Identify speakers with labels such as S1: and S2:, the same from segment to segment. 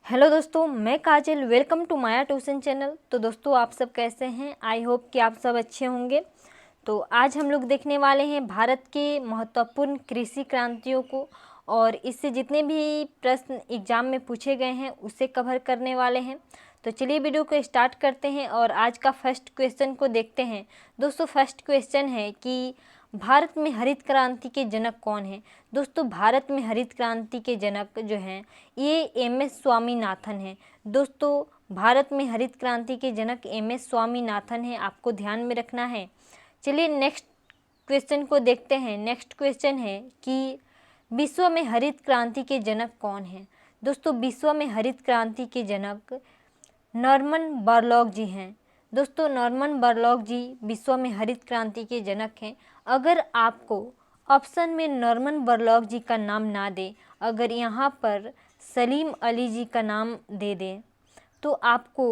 S1: Hello दोस्तों, मैं Kajal. Welcome to Maya tuition channel. तो दोस्तों, आप सब कैसे हैं? आई होप कि आप सब अच्छे होंगे। तो आज हम लोग देखने वाले हैं भारत के महत्वपूर्ण कृषि क्रांतियों को, और इससे जितने भी प्रश्न एग्जाम में पूछे गए हैं उसे कवर करने वाले हैं। तो चलिए वीडियो को स्टार्ट करते हैं और आज का फर्स्ट क्वेश्चन को देखते हैं। दोस्तों, फर्स्ट क्वेश्चन है कि भारत में हरित क्रांति के जनक कौन हैं? दोस्तों, भारत में हरित क्रांति के जनक जो हैं ये एम.एस. स्वामीनाथन हैं। दोस्तों, भारत में हरित क्रांति के जनक एम.एस. स्वामीनाथन हैं, आपको ध्यान में रखना है। चलिए नेक्स्ट क्वेश्चन को देखते हैं। नेक्स्ट क्वेश्चन है कि विश्व में हरित क्रांति के जनक कौन हैं? दोस्तों, विश्व में हरित क्रांति के जनक नॉर्मन बोरलॉग जी हैं। दोस्तों, नॉर्मन बोरलॉग जी विश्व में हरित क्रांति के जनक हैं। अगर आपको ऑप्शन में नॉर्मन बोरलॉग जी का नाम ना दे, अगर यहाँ पर सलीम अली जी का नाम दे दें, तो आपको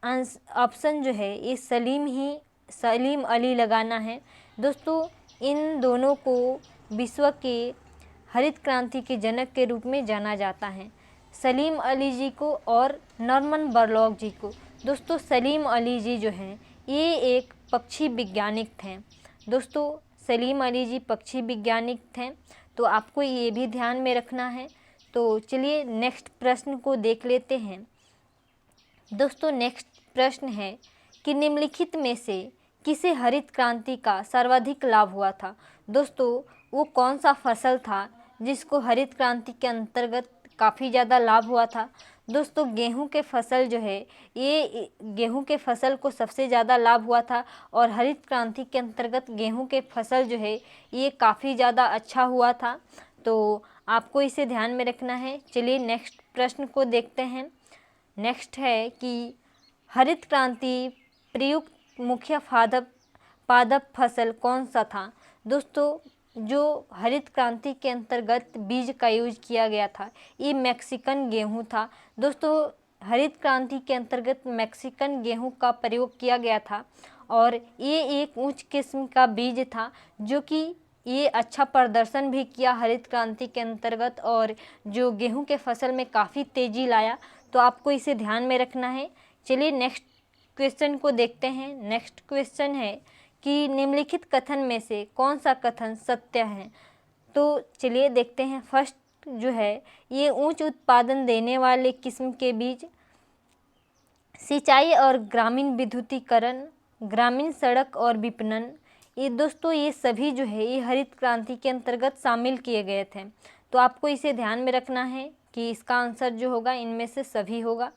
S1: ऑप्शन जो है ये सलीम अली लगाना है। दोस्तों, इन दोनों को विश्व के हरित क्रांति के जनक के रूप में जाना जाता है, सलीम अली जी को और नॉर्मन बोरलॉग जी को। दोस्तों, सलीम अली जी जो हैं ये एक पक्षी वैज्ञानिक थे। दोस्तों, सलीम अली जी पक्षी वैज्ञानिक थे, तो आपको ये भी ध्यान में रखना है। तो चलिए नेक्स्ट प्रश्न को देख लेते हैं। दोस्तों, नेक्स्ट प्रश्न है कि निम्नलिखित में से किसे हरित क्रांति का सर्वाधिक लाभ हुआ था? दोस्तों, वो कौन सा फसल था जिसको हरित क्रांति के अंतर्गत काफ़ी ज़्यादा लाभ हुआ था? दोस्तों, गेहूं के फसल जो है ये गेहूं के फसल को सबसे ज़्यादा लाभ हुआ था, और हरित क्रांति के अंतर्गत गेहूं के फसल जो है ये काफ़ी ज़्यादा अच्छा हुआ था। तो आपको इसे ध्यान में रखना है। चलिए नेक्स्ट प्रश्न को देखते हैं। नेक्स्ट है कि हरित क्रांति प्रयुक्त मुख्य पादप फसल कौन सा था? दोस्तों, जो हरित क्रांति के अंतर्गत बीज का यूज किया गया था ये मैक्सिकन गेहूं था। दोस्तों, हरित क्रांति के अंतर्गत मैक्सिकन गेहूं का प्रयोग किया गया था, और ये एक उच्च किस्म का बीज था जो कि ये अच्छा प्रदर्शन भी किया हरित क्रांति के अंतर्गत, और जो गेहूं के फसल में काफ़ी तेज़ी लाया। तो आपको इसे ध्यान में रखना है। चलिए नेक्स्ट क्वेश्चन को देखते हैं। नेक्स्ट क्वेश्चन है कि निम्नलिखित कथन में से कौन सा कथन सत्य है? तो चलिए देखते हैं। फर्स्ट जो है ये उच्च उत्पादन देने वाले किस्म के बीज, सिंचाई और ग्रामीण विद्युतीकरण, ग्रामीण सड़क और विपणन, ये दोस्तों ये सभी जो है ये हरित क्रांति के अंतर्गत शामिल किए गए थे। तो आपको इसे ध्यान में रखना है कि इसका आंसर जो होगा इनमें से सभी होगा।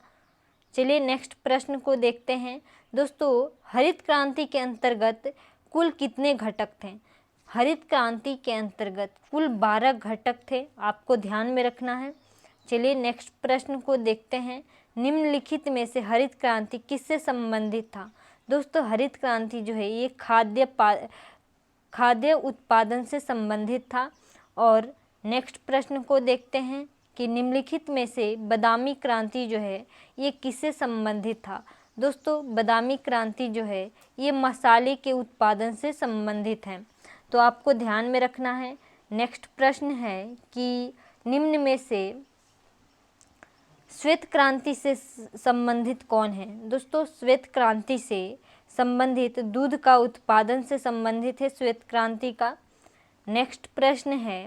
S1: चलिए नेक्स्ट प्रश्न को देखते हैं। दोस्तों, हरित क्रांति के अंतर्गत कुल कितने घटक थे? हरित क्रांति के अंतर्गत कुल 12 घटक थे, आपको ध्यान में रखना है। चलिए नेक्स्ट प्रश्न को देखते हैं। निम्नलिखित में से हरित क्रांति किससे संबंधित था? दोस्तों, हरित क्रांति जो है ये खाद्य उत्पादन से संबंधित था। और नेक्स्ट प्रश्न को देखते हैं कि निम्नलिखित में से बादामी क्रांति जो है ये किससे संबंधित था? दोस्तों, बादामी क्रांति जो है ये मसाले के उत्पादन से संबंधित है, तो आपको ध्यान में रखना है। नेक्स्ट प्रश्न है कि निम्न में से श्वेत क्रांति से संबंधित कौन है? दोस्तों, श्वेत क्रांति से संबंधित दूध का उत्पादन से संबंधित है श्वेत क्रांति का। नेक्स्ट प्रश्न है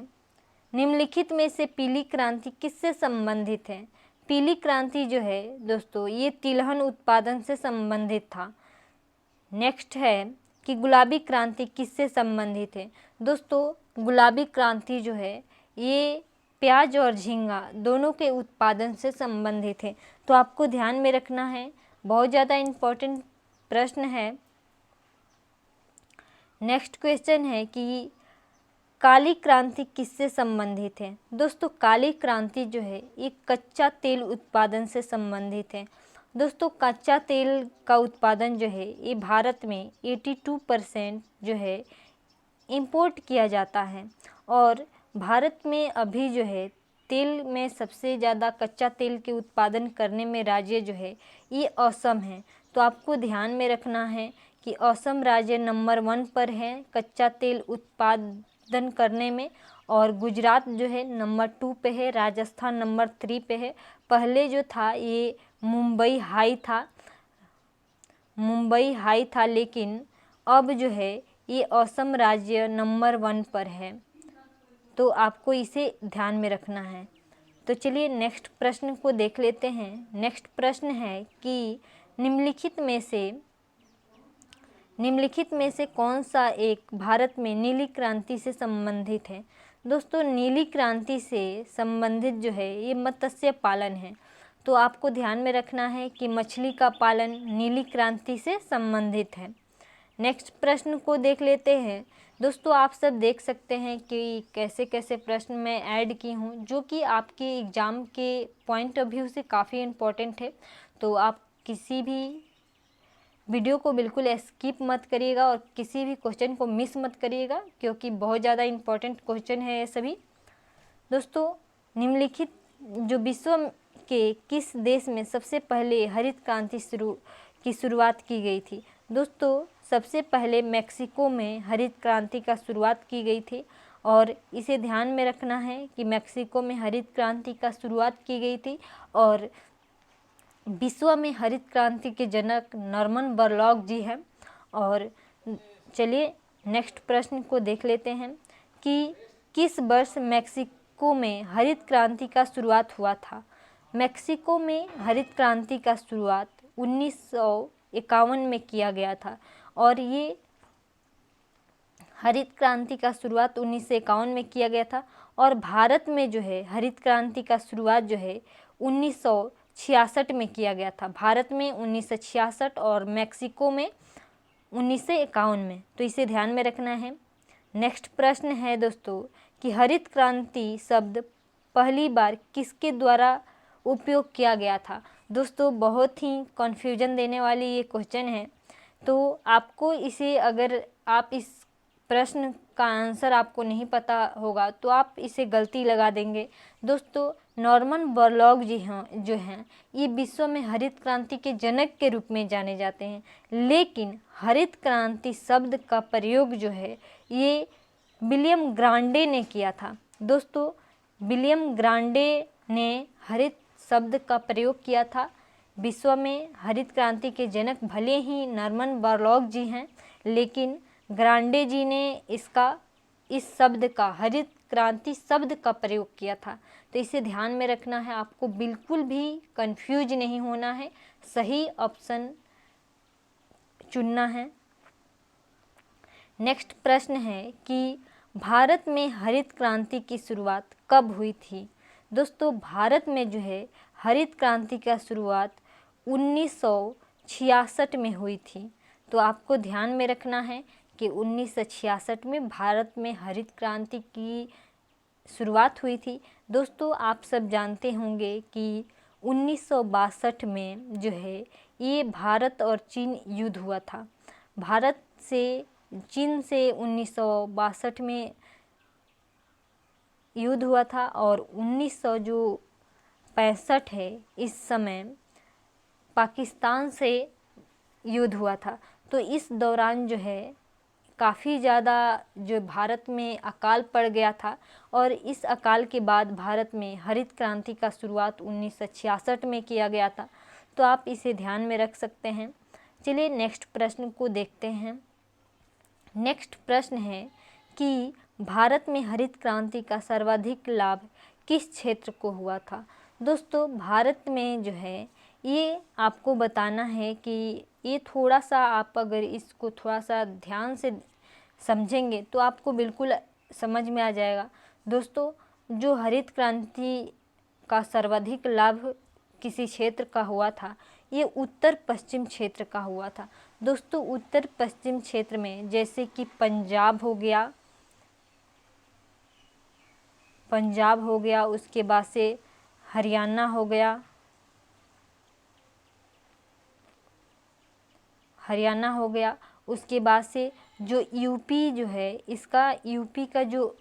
S1: निम्नलिखित में से पीली क्रांति किससे संबंधित है? पीली क्रांति जो है दोस्तों ये तिलहन उत्पादन से संबंधित था। नेक्स्ट है कि गुलाबी क्रांति किससे संबंधित है? दोस्तों, गुलाबी क्रांति जो है ये प्याज और झींगा दोनों के उत्पादन से संबंधित है, तो आपको ध्यान में रखना है। बहुत ज़्यादा इम्पोर्टेंट प्रश्न है। नेक्स्ट क्वेश्चन है कि काली क्रांति किससे संबंधित है? दोस्तों, काली क्रांति जो है ये कच्चा तेल उत्पादन से संबंधित है। दोस्तों, कच्चा तेल का उत्पादन जो है ये भारत में 82% जो है इंपोर्ट किया जाता है, और भारत में अभी जो है तेल में सबसे ज़्यादा कच्चा तेल के उत्पादन करने में राज्य जो है ये असम है। तो आपको ध्यान में रखना है कि असम राज्य नंबर 1 पर है कच्चा तेल उत्पादन करने में, और गुजरात जो है नंबर 2 पे है, राजस्थान नंबर 3 पे है। पहले जो था ये मुंबई हाई था, लेकिन अब जो है ये असम राज्य नंबर 1 पर है, तो आपको इसे ध्यान में रखना है। तो चलिए नेक्स्ट प्रश्न को देख लेते हैं। नेक्स्ट प्रश्न है कि निम्नलिखित में से कौन सा एक भारत में नीली क्रांति से संबंधित है। दोस्तों नीली क्रांति से संबंधित जो है ये मत्स्य पालन है, तो आपको ध्यान में रखना है कि मछली का पालन नीली क्रांति से संबंधित है। नेक्स्ट प्रश्न को देख लेते हैं। दोस्तों आप सब देख सकते हैं कि कैसे कैसे प्रश्न मैं ऐड की हूँ, जो कि आपके एग्ज़ाम के पॉइंट ऑफ व्यू से काफ़ी इम्पोर्टेंट है। तो आप किसी भी वीडियो को बिल्कुल स्किप मत करिएगा और किसी भी क्वेश्चन को मिस मत करिएगा, क्योंकि बहुत ज़्यादा इम्पोर्टेंट क्वेश्चन है ये सभी। दोस्तों निम्नलिखित जो विश्व के किस देश में सबसे पहले हरित क्रांति की शुरुआत की गई थी। दोस्तों सबसे पहले मेक्सिको में हरित क्रांति का शुरुआत की गई थी, और इसे ध्यान में रखना है कि मेक्सिको में हरित क्रांति का शुरुआत की गई थी। और विश्व में हरित क्रांति के जनक नॉर्मन बोरलॉग जी हैं। और चलिए नेक्स्ट प्रश्न को देख लेते हैं कि किस वर्ष मेक्सिको में हरित क्रांति का शुरुआत हुआ था। मेक्सिको में हरित क्रांति का शुरुआत 1951 में किया गया था, और ये हरित क्रांति का शुरुआत 1951 में किया गया था। और भारत में जो है हरित क्रांति का शुरुआत जो है 1966 में किया गया था। भारत में 1966 और मेक्सिको में 1951 में, तो इसे ध्यान में रखना है। नेक्स्ट प्रश्न है दोस्तों कि हरित क्रांति शब्द पहली बार किसके द्वारा उपयोग किया गया था। दोस्तों बहुत ही कन्फ्यूजन देने वाली ये क्वेश्चन है, तो आपको इसे, अगर आप इस प्रश्न का आंसर आपको नहीं पता होगा तो आप इसे गलती लगा देंगे। दोस्तों नॉर्मन बोरलॉग जी हैं जो हैं ये विश्व में हरित क्रांति के जनक के रूप में जाने जाते हैं, लेकिन हरित क्रांति शब्द का प्रयोग जो है ये विलियम ग्रांडे ने किया था। दोस्तों विलियम ग्रांडे ने हरित शब्द का प्रयोग किया था। विश्व में हरित क्रांति के जनक भले ही नॉर्मन बोरलॉग जी हैं, लेकिन ग्रांडे जी ने इस शब्द का, हरित क्रांति शब्द का प्रयोग किया था। तो इसे ध्यान में रखना है, आपको बिल्कुल भी कंफ्यूज नहीं होना है, सही ऑप्शन चुनना है। नेक्स्ट प्रश्न है कि भारत में हरित क्रांति की शुरुआत कब हुई थी। दोस्तों भारत में जो है हरित क्रांति का शुरुआत 1966 में हुई थी। तो आपको ध्यान में रखना है कि 1966 में भारत में हरित क्रांति की शुरुआत हुई थी। दोस्तों आप सब जानते होंगे कि 1962 में जो है ये भारत और चीन युद्ध हुआ था। भारत से चीन से 1962 में युद्ध हुआ था, और 1965 है इस समय पाकिस्तान से युद्ध हुआ था। तो इस दौरान जो है काफ़ी ज़्यादा जो भारत में अकाल पड़ गया था, और इस अकाल के बाद भारत में हरित क्रांति का शुरुआत 1966 में किया गया था। तो आप इसे ध्यान में रख सकते हैं। चलिए नेक्स्ट प्रश्न को देखते हैं। नेक्स्ट प्रश्न है कि भारत में हरित क्रांति का सर्वाधिक लाभ किस क्षेत्र को हुआ था। दोस्तों भारत में जो है ये आपको बताना है कि ये थोड़ा सा, आप अगर इसको थोड़ा सा ध्यान से समझेंगे तो आपको बिल्कुल समझ में आ जाएगा। दोस्तों जो हरित क्रांति का सर्वाधिक लाभ किसी क्षेत्र का हुआ था, ये उत्तर पश्चिम क्षेत्र का हुआ था। दोस्तों उत्तर पश्चिम क्षेत्र में जैसे कि पंजाब हो गया, उसके बाद से हरियाणा हो गया, उसके बाद से जो यूपी जो है, इसका यूपी का जो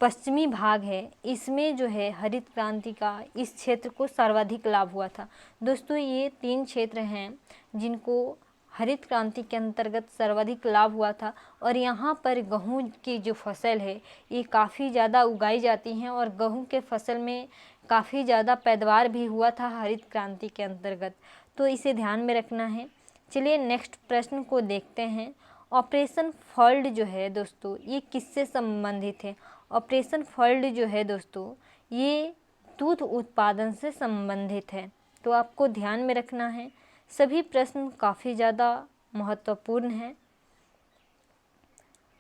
S1: पश्चिमी भाग है, इसमें जो है हरित क्रांति का इस क्षेत्र को सर्वाधिक लाभ हुआ था। दोस्तों ये 3 क्षेत्र हैं जिनको हरित क्रांति के अंतर्गत सर्वाधिक लाभ हुआ था और यहाँ पर गेहूँ की जो फसल है ये काफ़ी ज़्यादा उगाई जाती हैं और गेहूँ के फसल में काफ़ी ज़्यादा पैदावार भी हुआ था हरित क्रांति के अंतर्गत, तो इसे ध्यान में रखना है। चलिए नेक्स्ट प्रश्न को देखते हैं। ऑपरेशन फ्लड जो है दोस्तों ये किससे संबंधित है? ऑपरेशन फ्लड जो है दोस्तों ये दूध उत्पादन से संबंधित है, तो आपको ध्यान में रखना है। सभी प्रश्न काफ़ी ज़्यादा महत्वपूर्ण हैं।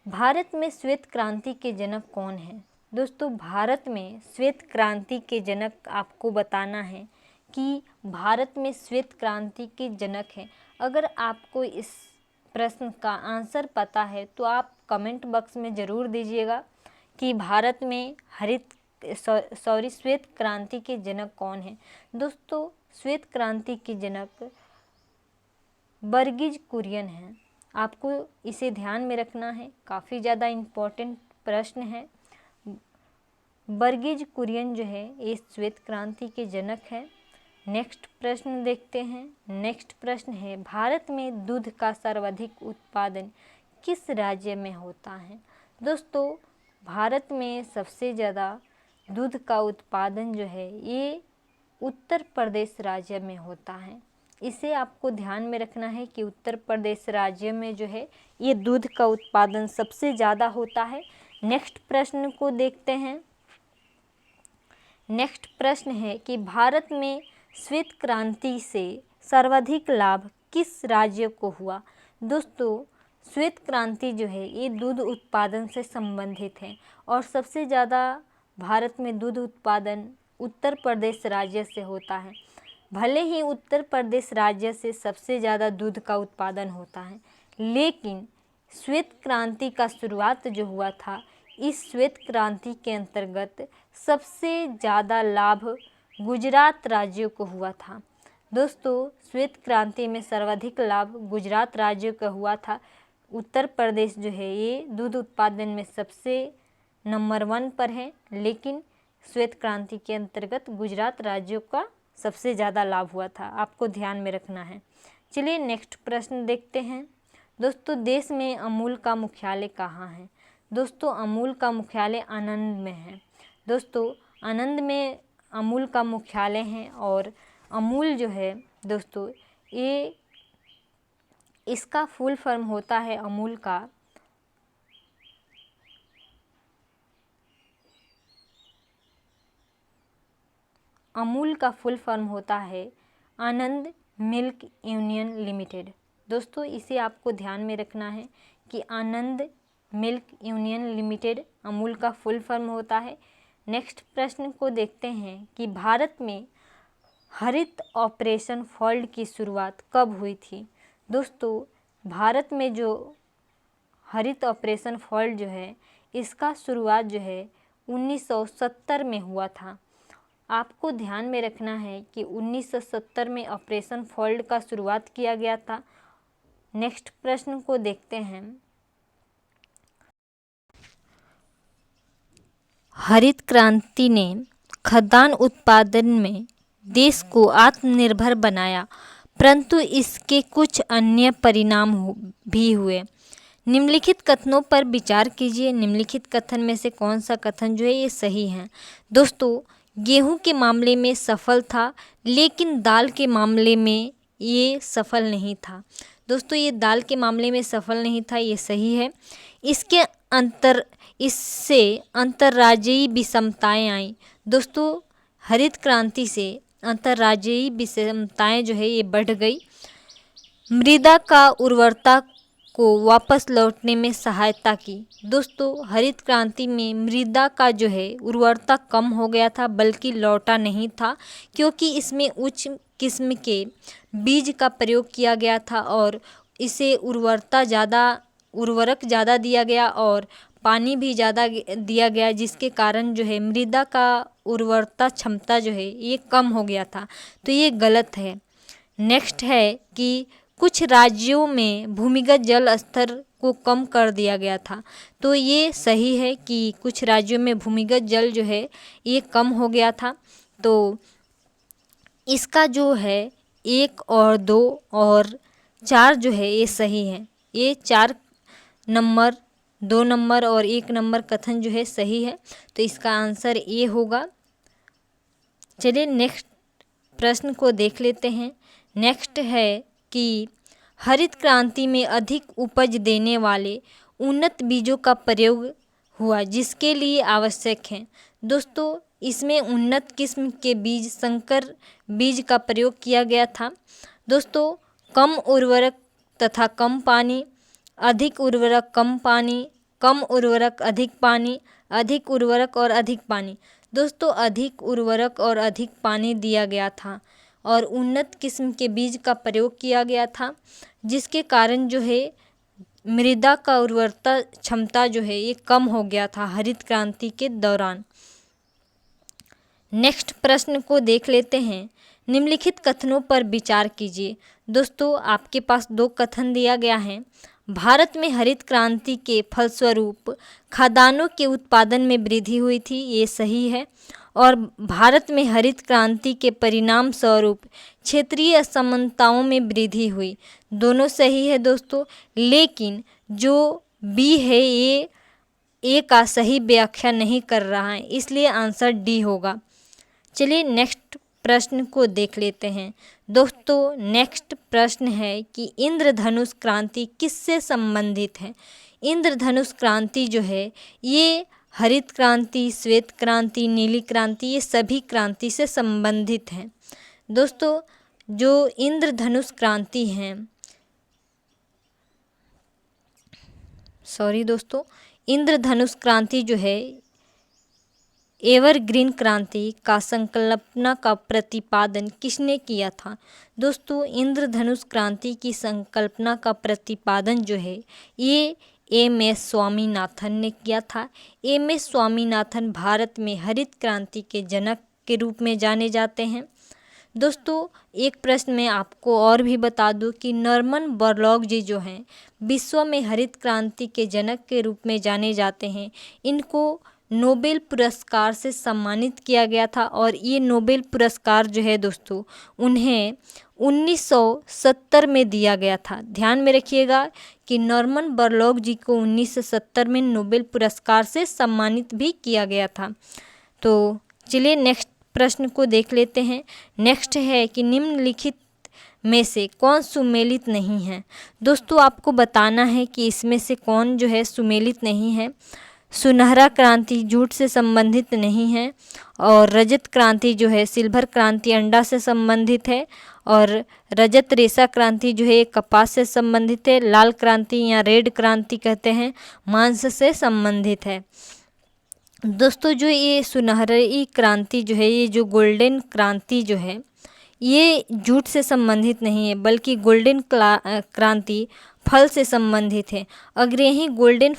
S1: भारत में श्वेत क्रांति के जनक कौन हैं? दोस्तों भारत में श्वेत क्रांति के जनक आपको बताना है कि भारत में श्वेत क्रांति के जनक हैं। अगर आपको इस प्रश्न का आंसर पता है तो आप कमेंट बॉक्स में ज़रूर दीजिएगा कि भारत में श्वेत क्रांति के जनक कौन हैं। दोस्तों श्वेत क्रांति के जनक वर्गीज कुरियन हैं, आपको इसे ध्यान में रखना है, काफ़ी ज़्यादा इम्पोर्टेंट प्रश्न है। वर्गीज कुरियन जो है ये श्वेत क्रांति के जनक है। नेक्स्ट प्रश्न देखते हैं। नेक्स्ट प्रश्न है भारत में दूध का सर्वाधिक उत्पादन किस राज्य में होता है? दोस्तों भारत में सबसे ज़्यादा दूध का उत्पादन जो है ये उत्तर प्रदेश राज्य में होता है। इसे आपको ध्यान में रखना है कि उत्तर प्रदेश राज्य में जो है ये दूध का उत्पादन सबसे ज़्यादा होता है। नेक्स्ट प्रश्न को देखते हैं। नेक्स्ट प्रश्न है कि भारत में श्वेत क्रांति से सर्वाधिक लाभ किस राज्य को हुआ? दोस्तों श्वेत क्रांति जो है ये दूध उत्पादन से संबंधित है और सबसे ज़्यादा भारत में दूध उत्पादन उत्तर प्रदेश राज्य से होता है। भले ही उत्तर प्रदेश राज्य से सबसे ज़्यादा दूध का उत्पादन होता है, लेकिन श्वेत क्रांति का शुरुआत जो हुआ था इस श्वेत क्रांति के अंतर्गत सबसे ज़्यादा लाभ गुजरात राज्य को हुआ था। दोस्तों श्वेत क्रांति में सर्वाधिक लाभ गुजरात राज्य का हुआ था। उत्तर प्रदेश जो है ये दूध उत्पादन में सबसे नंबर 1 पर है, लेकिन श्वेत क्रांति के अंतर्गत गुजरात राज्य का सबसे ज़्यादा लाभ हुआ था, आपको ध्यान में रखना है। चलिए नेक्स्ट प्रश्न देखते हैं। दोस्तों देश में अमूल का मुख्यालय कहाँ है? दोस्तों अमूल का मुख्यालय आनंद में है। दोस्तों आनंद में अमूल का मुख्यालय है और अमूल जो है दोस्तों ये इसका फुल फॉर्म होता है अमूल का फुल फॉर्म होता है आनंद मिल्क यूनियन लिमिटेड। दोस्तों इसे आपको ध्यान में रखना है कि आनंद मिल्क यूनियन लिमिटेड अमूल का फुल फॉर्म होता है। नेक्स्ट प्रश्न को देखते हैं कि भारत में हरित ऑपरेशन फ्लड की शुरुआत कब हुई थी? दोस्तों भारत में जो हरित ऑपरेशन फ्लड जो है इसका शुरुआत जो है 1970 में हुआ था। आपको ध्यान में रखना है कि 1970 में ऑपरेशन फ्लड का शुरुआत किया गया था। नेक्स्ट प्रश्न को देखते हैं। हरित क्रांति ने खाद्यान्न उत्पादन में देश को आत्मनिर्भर बनाया, परंतु इसके कुछ अन्य परिणाम भी हुए। निम्नलिखित कथनों पर विचार कीजिए। निम्नलिखित कथन में से कौन सा कथन जो है ये सही है? दोस्तों गेहूं के मामले में सफल था, लेकिन दाल के मामले में ये सफल नहीं था। दोस्तों ये दाल के मामले में सफल नहीं था, ये सही है। इससे अंतर्राज्यीय विषमताएं आई। दोस्तों हरित क्रांति से अंतर्राज्यीय विषमताएं जो है ये बढ़ गई। मृदा का उर्वरता को वापस लौटने में सहायता की। दोस्तों हरित क्रांति में मृदा का जो है उर्वरता कम हो गया था, बल्कि लौटा नहीं था, क्योंकि इसमें उच्च किस्म के बीज का प्रयोग किया गया था और इसे उर्वरक ज़्यादा दिया गया और पानी भी ज़्यादा दिया गया, जिसके कारण जो है मृदा का उर्वरता क्षमता जो है ये कम हो गया था, तो ये गलत है। नेक्स्ट है कि कुछ राज्यों में भूमिगत जल स्तर को कम कर दिया गया था, तो ये सही है कि कुछ राज्यों में भूमिगत जल जो है ये कम हो गया था। तो इसका जो है 1 और 2 और 4 जो है ये सही है। ये 4 नंबर, 2 नंबर और 1 नंबर कथन जो है सही है। तो इसका आंसर ए होगा। चलिए नेक्स्ट प्रश्न को देख लेते हैं। नेक्स्ट है कि हरित क्रांति में अधिक उपज देने वाले उन्नत बीजों का प्रयोग हुआ जिसके लिए आवश्यक है। दोस्तों इसमें उन्नत किस्म के बीज, संकर बीज का प्रयोग किया गया था। दोस्तों कम उर्वरक तथा कम पानी, अधिक उर्वरक कम पानी, कम उर्वरक अधिक पानी, अधिक उर्वरक और अधिक पानी। दोस्तों अधिक उर्वरक और अधिक पानी दिया गया था और उन्नत किस्म के बीज का प्रयोग किया गया था, जिसके कारण जो है मृदा का उर्वरता क्षमता जो है ये कम हो गया था हरित क्रांति के दौरान। नेक्स्ट प्रश्न को देख लेते हैं। निम्नलिखित कथनों पर विचार कीजिए। दोस्तों आपके पास 2 कथन दिया गया है। भारत में हरित क्रांति के फलस्वरूप खाद्यान्नों के उत्पादन में वृद्धि हुई थी, ये सही है। और भारत में हरित क्रांति के परिणाम स्वरूप क्षेत्रीय असमानताओं में वृद्धि हुई, दोनों सही है दोस्तों। लेकिन जो बी है ये ए का सही व्याख्या नहीं कर रहा है, इसलिए आंसर डी होगा। चलिए नेक्स्ट प्रश्न को देख लेते हैं। दोस्तों नेक्स्ट प्रश्न है कि इंद्रधनुष क्रांति किससे संबंधित है। इंद्रधनुष क्रांति जो है ये हरित क्रांति, श्वेत क्रांति, नीली क्रांति, ये सभी क्रांति से संबंधित हैं। दोस्तों जो इंद्रधनुष क्रांति है, दोस्तों इंद्रधनुष क्रांति जो है एवरग्रीन क्रांति का संकल्पना का प्रतिपादन किसने किया था। दोस्तों इंद्रधनुष क्रांति की संकल्पना का प्रतिपादन जो है ये एम.एस. स्वामीनाथन ने किया था। एम.एस. स्वामीनाथन भारत में हरित क्रांति के जनक के रूप में जाने जाते हैं। दोस्तों एक प्रश्न मैं आपको और भी बता दूं कि नॉर्मन बोरलॉग जी जो हैं विश्व में हरित क्रांति के जनक के रूप में जाने जाते हैं। इनको नोबेल पुरस्कार से सम्मानित किया गया था और ये नोबेल पुरस्कार जो है दोस्तों उन्हें 1970 में दिया गया था। ध्यान में रखिएगा कि नॉर्मन बोरलॉग जी को 1970 में नोबेल पुरस्कार से सम्मानित भी किया गया था। तो चलिए नेक्स्ट प्रश्न को देख लेते हैं। नेक्स्ट है कि निम्नलिखित में से कौन सुमेलित नहीं है। दोस्तों आपको बताना है कि इसमें से कौन जो है सुमेलित नहीं है। सुनहरा क्रांति जूट से संबंधित नहीं है और रजत क्रांति जो है, सिल्वर क्रांति अंडा से संबंधित है और रजत रेशा क्रांति जो है कपास से संबंधित है। लाल क्रांति या रेड क्रांति कहते हैं मांस से संबंधित है। दोस्तों जो ये सुनहरी क्रांति जो है, ये जो गोल्डन क्रांति जो है ये जूट से संबंधित नहीं है, बल्कि गोल्डन क्रांति फल से संबंधित है। अगर यही गोल्डन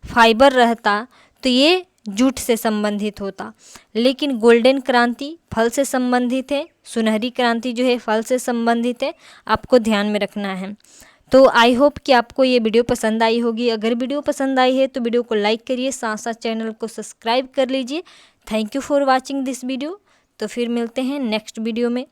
S1: फाइबर रहता तो ये जूट से संबंधित होता, लेकिन गोल्डन क्रांति फल से संबंधित है, सुनहरी क्रांति जो है फल से संबंधित है। आपको ध्यान में रखना है। तो आई होप कि आपको ये वीडियो पसंद आई होगी। अगर वीडियो पसंद आई है तो वीडियो को लाइक करिए, साथ साथ चैनल को सब्सक्राइब कर लीजिए। Thank you for watching this video. तो फिर मिलते हैं नेक्स्ट वीडियो में।